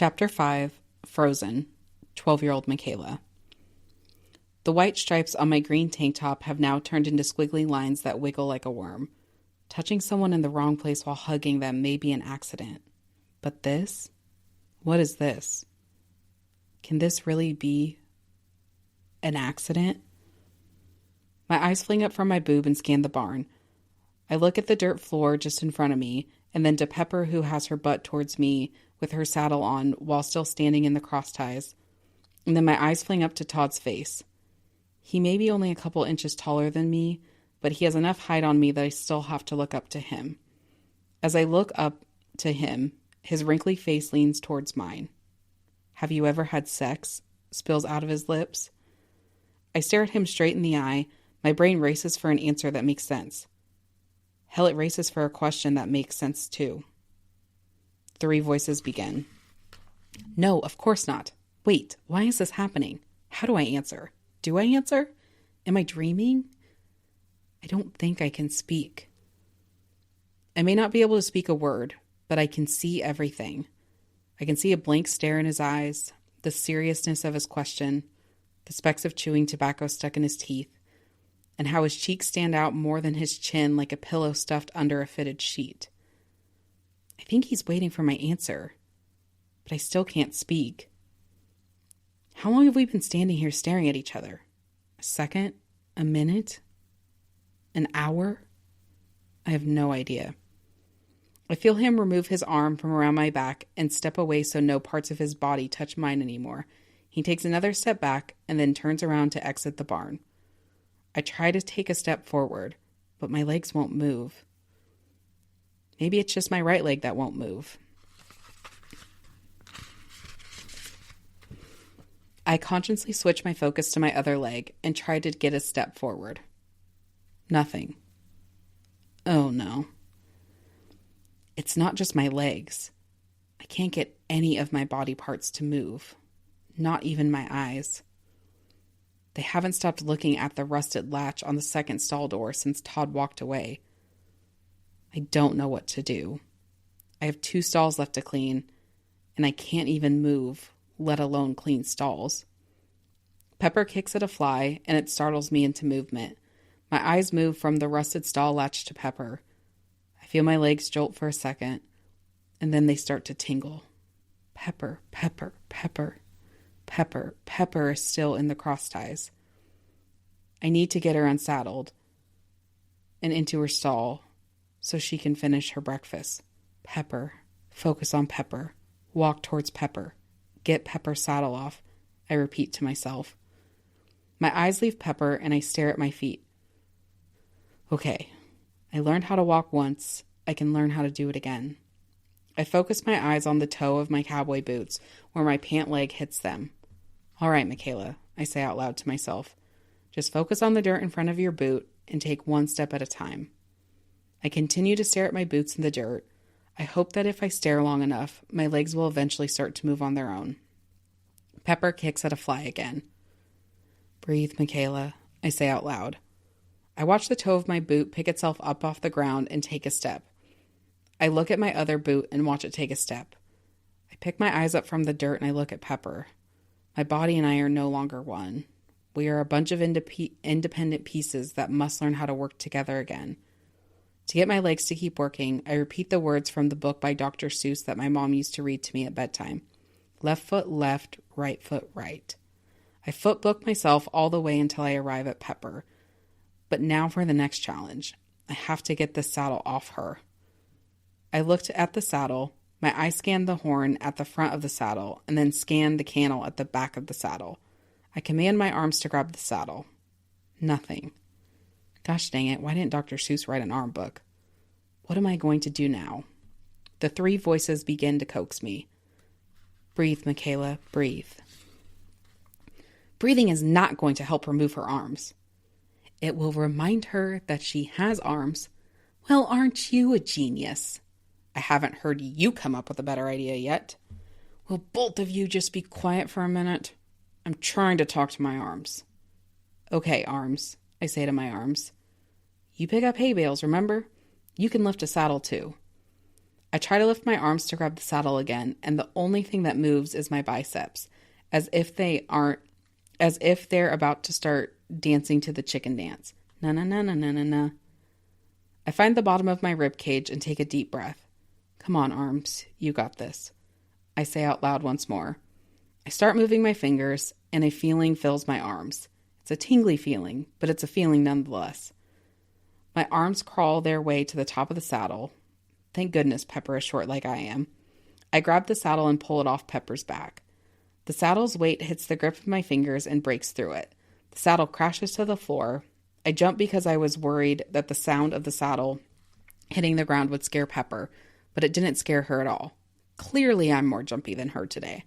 Chapter 5, Frozen, 12-year-old Michaela. The white stripes on my green tank top have now turned into squiggly lines that wiggle like a worm. Touching someone in the wrong place while hugging them may be an accident. But this? What is this? Can this really be an accident? My eyes fling up from my boob and scan the barn. I look at the dirt floor just in front of me, and then to Pepper, who has her butt towards me with her saddle on while still standing in the cross ties. And then my eyes fling up to Todd's face. He may be only a couple inches taller than me, but he has enough height on me that I still have to look up to him. As I look up to him, his wrinkly face leans towards mine. "Have you ever had sex?" spills out of his lips. I stare at him straight in the eye. My brain races for an answer that makes sense. Hell, it races for a question that makes sense too. 3 voices begin. "No, of course not. Wait, why is this happening? How do I answer? Do I answer? Am I dreaming? I don't think I can speak." I may not be able to speak a word, but I can see everything. I can see a blank stare in his eyes, the seriousness of his question, the specks of chewing tobacco stuck in his teeth, and how his cheeks stand out more than his chin like a pillow stuffed under a fitted sheet. I think he's waiting for my answer, but I still can't speak. How long have we been standing here staring at each other? A second? A minute? An hour? I have no idea. I feel him remove his arm from around my back and step away so no parts of his body touch mine anymore. He takes another step back and then turns around to exit the barn. I try to take a step forward, but my legs won't move. Maybe it's just my right leg that won't move. I consciously switch my focus to my other leg and try to get a step forward. Nothing. Oh no. It's not just my legs. I can't get any of my body parts to move. Not even my eyes. They haven't stopped looking at the rusted latch on the second stall door since Todd walked away. I don't know what to do. I have 2 stalls left to clean, and I can't even move, let alone clean stalls. Pepper kicks at a fly, and it startles me into movement. My eyes move from the rusted stall latch to Pepper. I feel my legs jolt for a second, and then they start to tingle. Pepper, Pepper, Pepper. Pepper. Pepper is still in the cross ties. I need to get her unsaddled and into her stall so she can finish her breakfast. Pepper. Focus on Pepper. Walk towards Pepper. Get Pepper's saddle off, I repeat to myself. My eyes leave Pepper and I stare at my feet. Okay, I learned how to walk once. I can learn how to do it again. I focus my eyes on the toe of my cowboy boots where my pant leg hits them. "All right, Michaela," I say out loud to myself. "Just focus on the dirt in front of your boot and take one step at a time." I continue to stare at my boots in the dirt. I hope that if I stare long enough, my legs will eventually start to move on their own. Pepper kicks at a fly again. "Breathe, Michaela," I say out loud. I watch the toe of my boot pick itself up off the ground and take a step. I look at my other boot and watch it take a step. I pick my eyes up from the dirt and I look at Pepper. My body and I are no longer one. We are a bunch of independent pieces that must learn how to work together again. To get my legs to keep working, I repeat the words from the book by Dr. Seuss that my mom used to read to me at bedtime. Left foot left, right foot right. I footbook myself all the way until I arrive at Pepper. But now for the next challenge. I have to get this saddle off her. I looked at the saddle. My eye scanned the horn at the front of the saddle and then scanned the cantle at the back of the saddle. I command my arms to grab the saddle. Nothing. Gosh dang it, why didn't Dr. Seuss write an arm book? What am I going to do now? The 3 voices begin to coax me. "Breathe, Michaela, breathe." Breathing is not going to help her move her arms. It will remind her that she has arms. Well, aren't you a genius? I haven't heard you come up with a better idea yet. Will both of you just be quiet for a minute? I'm trying to talk to my arms. Okay, arms, I say to my arms. You pick up hay bales, remember? You can lift a saddle too. I try to lift my arms to grab the saddle again, and the only thing that moves is my biceps, as if they're about to start dancing to the chicken dance. Na na na na na na na. I find the bottom of my rib cage and take a deep breath. Come on, arms, you got this. I say out loud once more. I start moving my fingers, and a feeling fills my arms. It's a tingly feeling, but it's a feeling nonetheless. My arms crawl their way to the top of the saddle. Thank goodness Pepper is short like I am. I grab the saddle and pull it off Pepper's back. The saddle's weight hits the grip of my fingers and breaks through it. The saddle crashes to the floor. I jump because I was worried that the sound of the saddle hitting the ground would scare Pepper, but it didn't scare her at all. Clearly, I'm more jumpy than her today.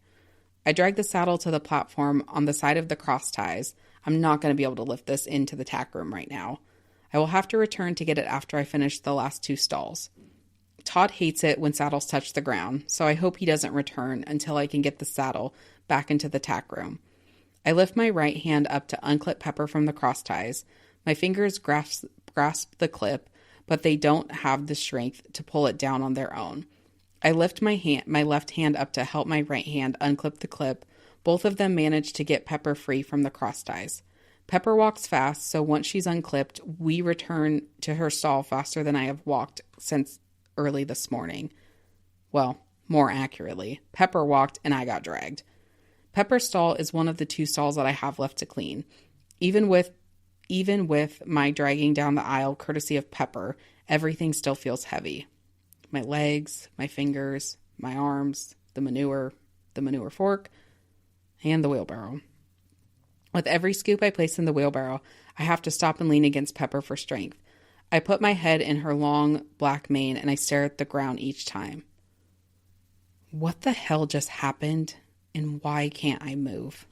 I drag the saddle to the platform on the side of the cross ties. I'm not going to be able to lift this into the tack room right now. I will have to return to get it after I finish the last 2 stalls. Todd hates it when saddles touch the ground, so I hope he doesn't return until I can get the saddle back into the tack room. I lift my right hand up to unclip Pepper from the cross ties. My fingers grasp the clip, but they don't have the strength to pull it down on their own. I lift my left hand up to help my right hand unclip the clip. Both of them manage to get Pepper free from the cross ties. Pepper walks fast, so once she's unclipped, we return to her stall faster than I have walked since early this morning. Well, more accurately, Pepper walked and I got dragged. Pepper's stall is one of the 2 stalls that I have left to clean. Even with my dragging down the aisle courtesy of Pepper, everything still feels heavy. My legs, my fingers, my arms, the manure fork, and the wheelbarrow. With every scoop I place in the wheelbarrow, I have to stop and lean against Pepper for strength. I put my head in her long black mane and I stare at the ground each time. What the hell just happened, and why can't I move?